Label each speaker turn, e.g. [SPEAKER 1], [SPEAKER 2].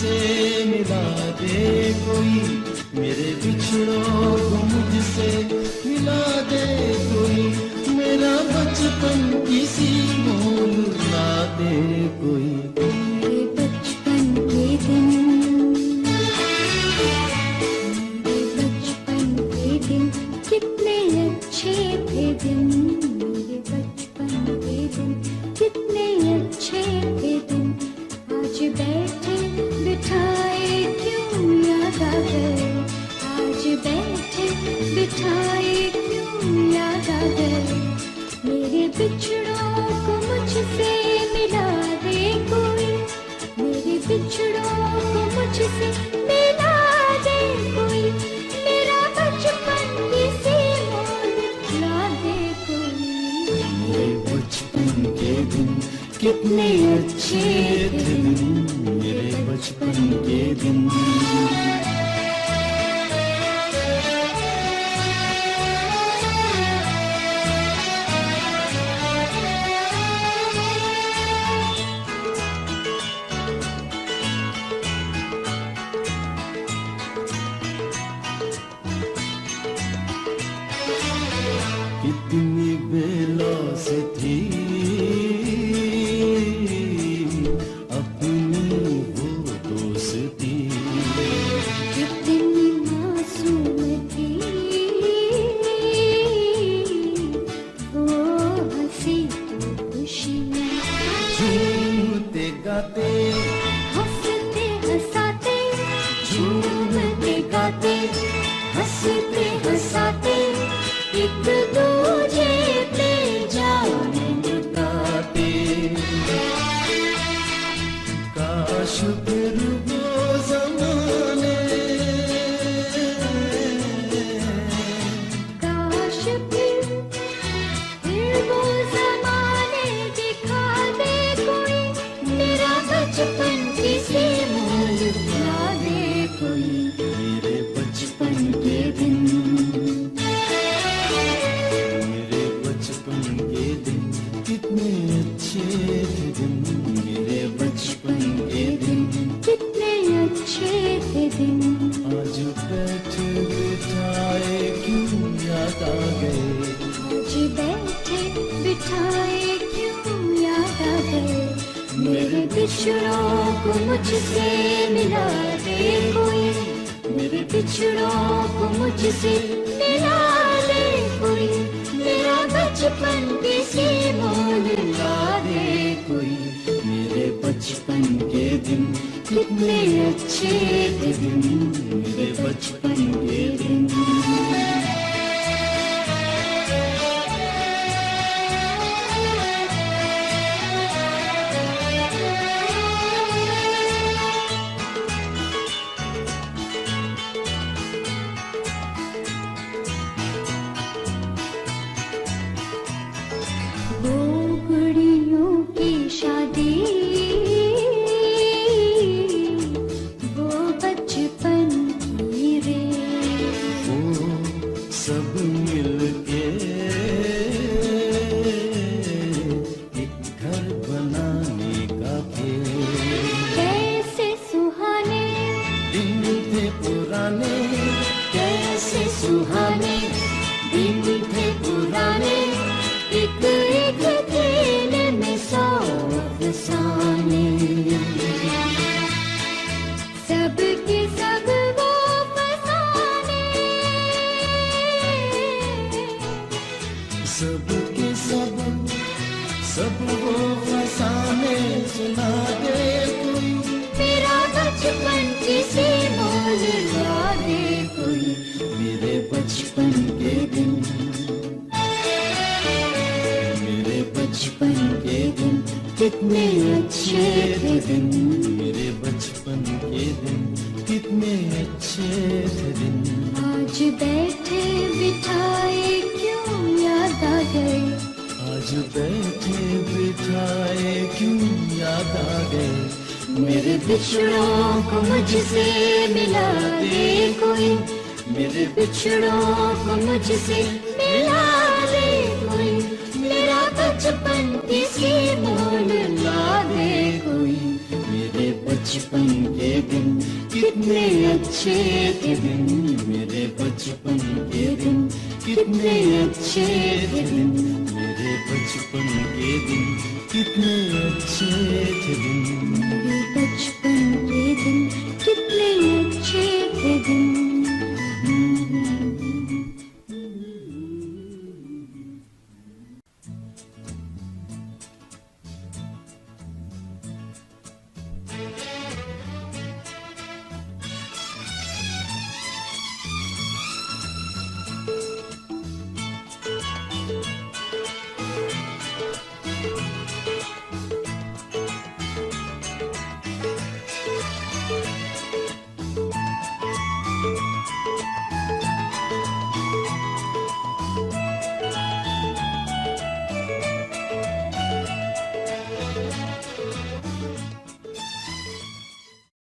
[SPEAKER 1] मुझसे मिला दे कोई, मेरे बिछड़ों को मुझसे मिला दे कोई, मेरा बचपन किसी मोल ला दे कोई।
[SPEAKER 2] मेरे बचपन के दिन, मेरे बचपन के दिन कितने अच्छे थे दिन, मेरे बचपन के दिन कितने अच्छे थे दिन। आज बैठे बिठाए क्यों याद आ गए, आज बैठे बिठाए क्यों याद आ गए। मेरे बिछड़ों को मुझसे मिला दे कोई, मेरे बिछड़ों को मुझसे मिला दे कोई, मेरा बचपन किसी मोल ला दे कोई।
[SPEAKER 1] मेरे बचपन के दिन कितने अच्छे थे दिन, मेरे बचपन के दिन। कितनी बेलौस थी अपनी वो दोस्ती,
[SPEAKER 2] कितनी मासूम थी वो हंसी तो खुशियाँ,
[SPEAKER 1] झूमते गाते
[SPEAKER 2] हंसते हंसाते,
[SPEAKER 1] झूमते गाते हंसते हंसाते, एक दूजे पे जान लुटाते। काश फिर वो ज़माने,
[SPEAKER 2] काश फिर वो ज़माने दिखा दे कोई, मेरा बचपन किसी मोल ला दे कोई।
[SPEAKER 1] मेरे बचपन के दिन, मेरे बचपन के दिन कितने अच्छे थे दिन, मेरे बचपन के दिन।
[SPEAKER 2] कितने अच्छे थे दिन।
[SPEAKER 1] आज बैठे बिठाए क्यों याद आ गए,
[SPEAKER 2] आज बैठे बिठाए क्यों याद आ गए। मेरे बिछड़ों को मुझसे मिला दे कोई, मेरे बिछड़ों को मुझसे मिला दे कोई, मेरा बचपन किसी मोल ला दे कोई।
[SPEAKER 1] मेरे बचपन के दिन कितने अच्छे थे दिन, मेरे बचपन के दिन।
[SPEAKER 2] वो गुड़ियों की शादी, वो बचपन की रे,
[SPEAKER 1] वो सब मिलके एक घर बनाने का खेल,
[SPEAKER 2] कैसे सुहाने
[SPEAKER 1] दिन थे पुराने, कैसे सुहाने दिन थे पुराने,
[SPEAKER 2] एक एक खेल में 100 अफसाने। सबके सब वो फसाने,
[SPEAKER 1] सबके सब सब वो फसाने सुना दे कोई,
[SPEAKER 2] मेरा बचपन किसी मोल ला दे कोई।
[SPEAKER 1] मेरे बचपन के दिन, मेरे बचपन के दिन कितने अच्छे थे दिन, मेरे बचपन के दिन कितने अच्छे थे दिन।
[SPEAKER 2] आज बैठे बिठाए क्यों याद आ गए,
[SPEAKER 1] आज बैठे बिठाए क्यों याद आ गए।
[SPEAKER 2] मेरे बिछड़ों को मुझसे मिला दे कोई, मेरे बिछड़ों को मुझसे मिला दे कोई, मेरा बचपन किसी मोल ला दे कोई।
[SPEAKER 1] मेरे बचपन के दिन कितने अच्छे थे दिन, मेरे बचपन के दिन, कितने अच्छे थे दिन, मेरे बचपन के दिन, कितने अच्छे थे दिन,
[SPEAKER 2] मेरे बचपन के दिन, कितने अच्छे थे दिन।